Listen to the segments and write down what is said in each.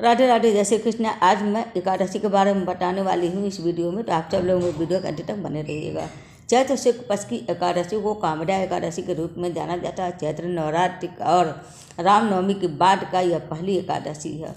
राधे राधे, जय श्री कृष्ण। आज मैं एकादशी के बारे में बताने वाली हूँ इस वीडियो में, तो आप सब लोग वीडियो के अंत तक बने रहिएगा। चैत्र शुक्ल पक्ष की एकादशी को कामदा एकादशी के रूप में जाना जाता है। चैत्र नवरात्रि और रामनवमी के बाद का यह पहली एकादशी है।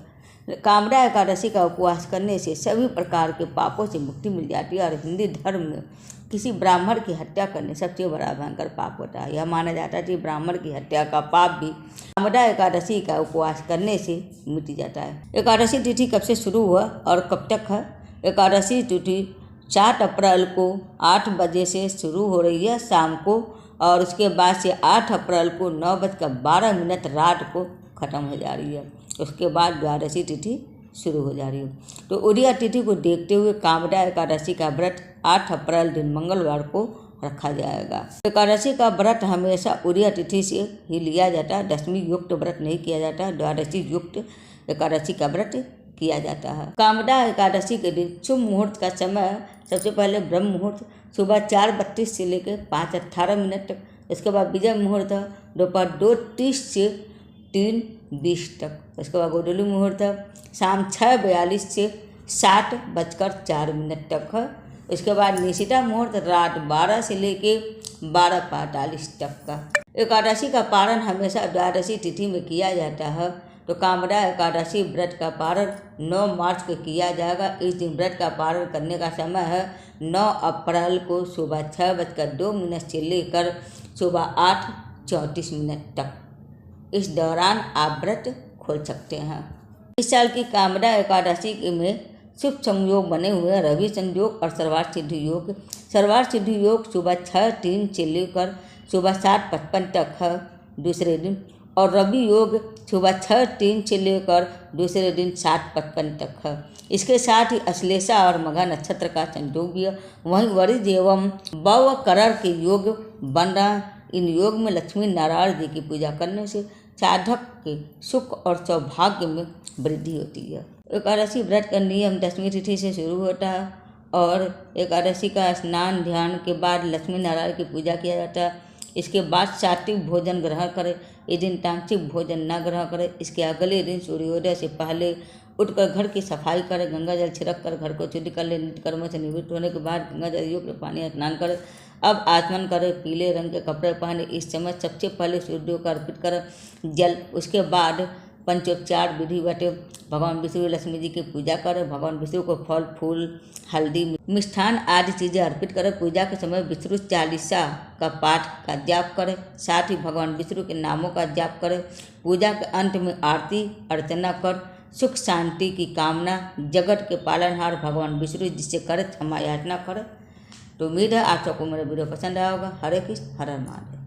कामदा एकादशी का उपवास करने से सभी प्रकार के पापों से मुक्ति मिल जाती है और हिंदू धर्म में किसी ब्राह्मण की हत्या करने सबसे बड़ा भयंकर पाप होता है। यह माना जाता है कि ब्राह्मण की हत्या का पाप भी कामदा एकादशी का उपवास करने से मिट जाता है। एकादशी तिथि कब से शुरू हुआ और कब तक है? एकादशी तिथि 7 अप्रैल को 8 बजे से शुरू हो रही है शाम को, और उसके बाद से 8 अप्रैल को 9:12 रात को ख़त्म हो जा रही है। उसके बाद द्वादशी तिथि शुरू हो जा रही है। तो उड़िया तिथि को देखते हुए कामदा एकादशी का व्रत 8 अप्रैल दिन मंगलवार को रखा जाएगा। एकादशी का व्रत हमेशा उड़िया तिथि से ही लिया जाता है। दशमी युक्त व्रत नहीं किया जाता, द्वादशी युक्त एकादशी का व्रत किया जाता है। कामदा एकादशी के दिन शुभ मुहूर्त का समय सबसे पहले ब्रह्म मुहूर्त सुबह 4:32 से लेकर 5:18 तक। इसके बाद विजय मुहूर्त दोपहर 2:30 से 3:20 तक। उसके बाद गोधूली मुहूर्त शाम 6:42 से 7:04 तक है। उसके बाद निशिता मुहूर्त रात 12 से लेके 12:45 तक का। एकादशी का पारण हमेशा द्वादशी तिथि में किया जाता है। तो कामदा एकादशी व्रत का पारण 9 मार्च को किया जाएगा। इस दिन व्रत का पारण करने का समय है 9 अप्रैल को सुबह 6:02 से लेकर सुबह 8:34 तक। इस दौरान आप व्रत खोल सकते हैं। इस साल की कामदा एकादशी में शुभ संयोग बने हुए हैं रवि संयोग और सर्वार्थ सिद्धि योग। सर्वार्थ सिद्धि योग सुबह 6:03 से लेकर सुबह 7:55 तक है दूसरे दिन, और रवि योग सुबह 6:03 से लेकर दूसरे दिन 7:55 तक है। इसके साथ ही अश्लेषा और मघा नक्षत्र का संयोग भी है। वहीं वरिज एवं बव करर के योग बन रहा है। इन योग में लक्ष्मी नारायण जी की पूजा करने से साधक के सुख और सौभाग्य में वृद्धि होती है। एकादशी व्रत का नियम दशमी तिथि से शुरू होता है और एकादशी का स्नान ध्यान के बाद लक्ष्मी नारायण की पूजा किया जाता है। इसके बाद सात्विक भोजन ग्रहण करें। इस दिन तामसिक भोजन न ग्रहण करें। इसके अगले दिन सूर्योदय से पहले उठकर घर की सफाई करें। गंगा जल छिड़क कर घर को शुद्ध कर ले। नित्य कर्मों से निवृत्त होने के बाद गंगा जल युक्त पानी स्नान करें। अब आचमन करें। पीले रंग के कपड़े पहने। इस समय सबसे पहले सूर्य को अर्पित करें जल। उसके बाद पंचोपचार विधिवत भगवान विष्णु लक्ष्मी जी की पूजा करें। भगवान विष्णु को फल फूल हल्दी मिष्ठान आदि चीज़ें अर्पित करें। पूजा के समय विष्णु चालीसा का पाठ का जाप करें। साथ ही भगवान विष्णु के नामों का जाप करें। पूजा के अंत में आरती अर्चना कर सुख शांति की कामना जगत के पालनहार भगवान विष्णु जी से करें, क्षमा याचना करें। तो उम्मीद है आप सबको मेरा वीडियो पसंद आया होगा। हरे कृष्ण, हर हर महादेव।